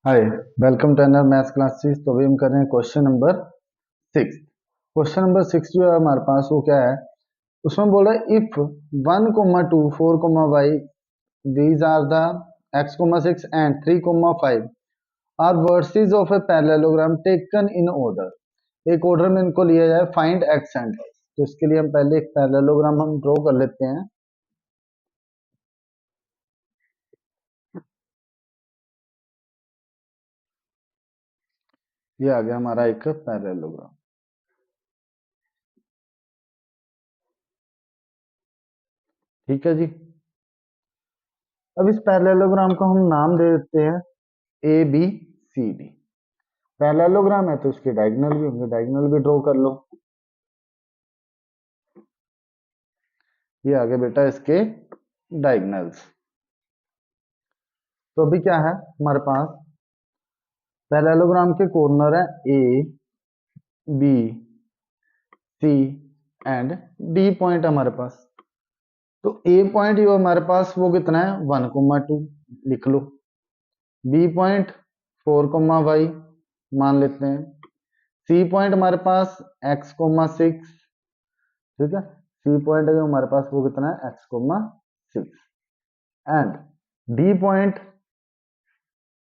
Hi, welcome to another maths classes. तो अभी हम कर रहे हैं क्वेश्चन नंबर 6। क्वेश्चन नंबर 6 जो है हमारे पास वो क्या है, उसमें बोल रहा है if 1, 2, 4, these are the x, 6 and 3, 5 are vertices of a parallelogram taken in order. एक ऑर्डर में इनको लिया जाए, फाइंड x एंड y। तो इसके लिए हम पहले एक पैरेललोग्राम हम ड्रॉ कर लेते हैं। ये आ गया हमारा एक पैरेललोग्राम। ठीक है जी। अब इस पैरेललोग्राम को हम नाम दे देते हैं A B C D. Parallelogram है तो उसके डायगोनल भी होंगे, डायगोनल भी ड्रॉ कर लो। ये आगे बेटा इसके डायगोनल्स। तो अभी क्या है हमारे पास, पैरेललोग्राम के कॉर्नर है A B C and D point हमारे पास। तो ए पॉइंट जो हमारे पास वो कितना है 1, 2 लिख लो। बी पॉइंट 4, मान लेते हैं। सी पॉइंट हमारे पास x, 6। ठीक है, सी पॉइंट जो हमारे पास वो कितना है x, 6 एंड डी पॉइंट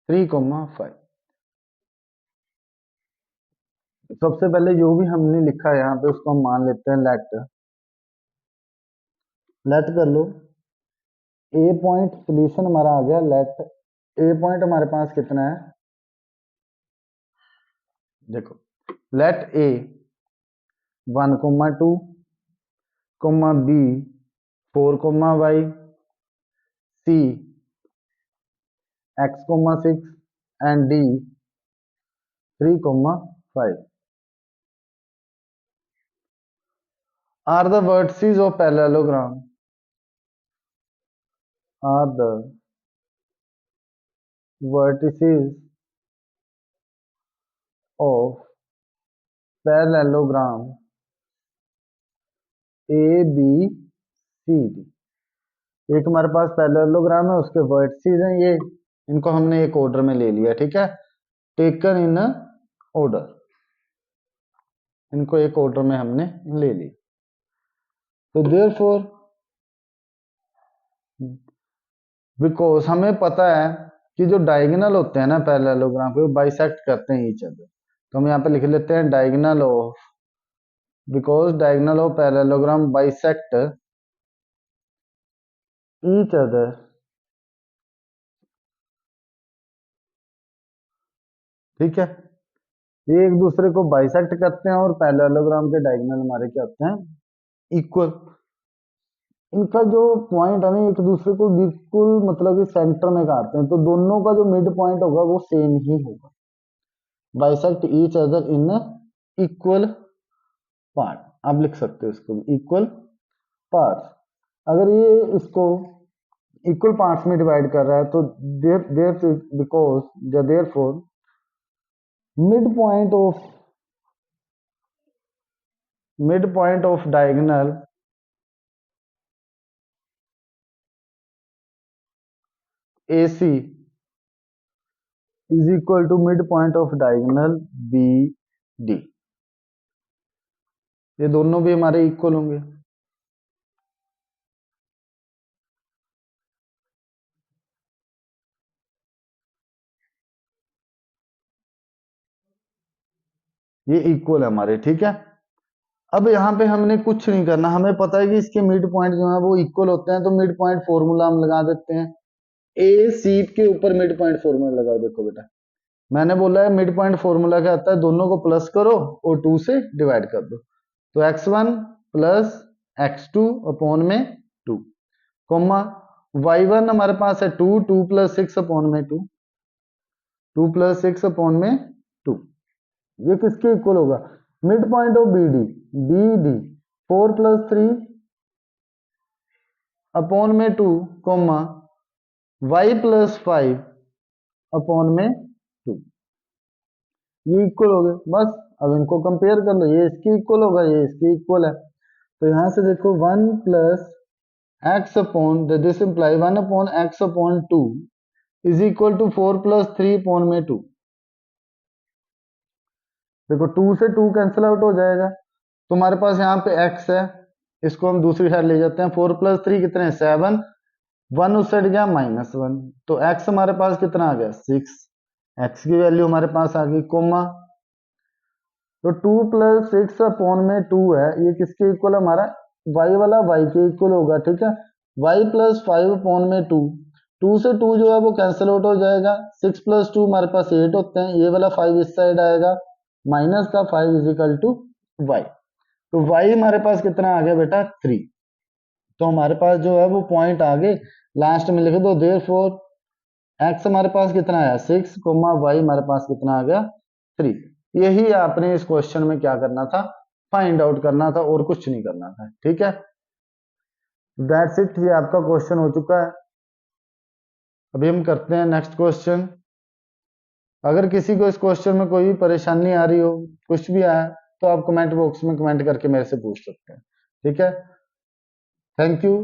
3, 5। सबसे पहले जो भी हमने लिखा है यहाँ पे उसको हम मान लेते हैं लेट। लेट कर लो। ए पॉइंट सोल्यूशन हमारा आ गया लेट। ए पॉइंट हमारे पास कितना है, देखो, let A 1, 2 B 4, C x, 6 and D 3, 5 are the vertices of parallelogram, are the vertices of parallelogram A B C D. एक हमारे पास पैरेललोग्राम है, उसके वर्टिसेस हैं ये, इनको हमने एक ऑर्डर में ले लिया। ठीक है, टेकन इन ऑर्डर, इनको एक ऑर्डर में हमने ले लिया। तो देयरफॉर, बिकॉज हमें पता है कि जो डायगोनल होते हैं ना पैरेललोग्राम के, वो बाइसेक्ट करते हैं ईच अदर। तो हम यहाँ पे लिख लेते हैं diagonal of, because diagonal of parallelogram bisect each other. ठीक है, ये एक दूसरे को बाइसेक्ट करते हैं और पैरेललोग्राम के डायगोनल हमारे क्या होते हैं, इक्वल। इनका जो पॉइंट है ना एक दूसरे को बिल्कुल मतलब कि सेंटर में काटते हैं, तो दोनों का जो मिड पॉइंट होगा वो सेम ही होगा। Bisect each other in equal part, आप लिख सकते हो इसको इक्वल पार्ट्स। अगर ये इसको इक्वल पार्ट्स में डिवाइड कर रहा है तो there there because therefore mid point of diagonal AC is equal to midpoint of diagonal BD। ये दोनों भी हमारे इक्वल होंगे। ये इक्वल है हमारे। ठीक है, अब यहाँ पे हमने कुछ नहीं करना, हमें पता है कि इसके मिड पॉइंट जो है वो इक्वल होते हैं, तो मिड पॉइंट फॉर्मूला हम लगा देते हैं। ए सी के ऊपर मिड पॉइंट फॉर्मूला लगाओ। देखो बेटा, मैंने बोला है मिड पॉइंट फॉर्मूला क्या आता है, दोनों को प्लस करो और 2 से डिवाइड कर दो। तो x1 प्लस x2 अपॉन में 2, कोमा y1 हमारे पास है 2, 2 प्लस 6 अपॉन में 2, 2 प्लस 6 अपॉन में 2। ये किसके इक्वल होगा, mid point of B D, B D 4 + 3 upon में 2, कोमा y + 5 अपॉन में 2। ये इक्वल हो गए बस। अब इनको कंपेयर कर लो, ये इसके इक्वल होगा, ये इसके इक्वल है। तो यहां से देखो 1 + x upon this imply 1 upon x upon 2 is equal to 4 plus 3 upon में 2। देखो 2 से 2 कैंसिल आउट हो जाएगा, तो हमारे पास यहाँ पे x है, इसको हम दूसरी साइड ले जाते हैं। 4 प्लस 3 कितने, 7, 1 उस साइड गया -1, तो x हमारे पास कितना आ गया 6, x की वैल्यू हमारे पास आ गई, कोमा। तो 2 प्लस 6 अपॉन में 2 है, ये किसके इक्वल, हमारा y वाला y के इक्वल होगा, ठीक है। y प्लस 5 अपॉन में 2, 2 से 2 जो है वो कैंसिल आउट हो जाएगा। 6 प्लस 2 हमारे पास 8 होते हैं, ये वाला 5 इस साइड आएगा, माइनस का 5 इज इक्वल टू y। तो y हमारे पास कितना आ गया बेटा 3। तो हमारे पास जो है वो पॉइंट आगे लास्ट में लिख दो, देयरफॉर x हमारे पास कितना आया 6, y हमारे पास कितना आ गया 3। यही आपने इस क्वेश्चन में क्या करना था, फाइंड आउट करना था, और कुछ नहीं करना था, ठीक है। दैट्स इट, ये आपका क्वेश्चन हो चुका है। अभी हम करते हैं नेक्स्ट क्वेश्चन। अगर किसी को इस क्वेश्चन में कोई भी परेशानी आ रही हो, कुछ भी आया, तो आप कमेंट बॉक्स में कमेंट करके मेरे से पूछ सकते हैं, ठीक है। Thank you.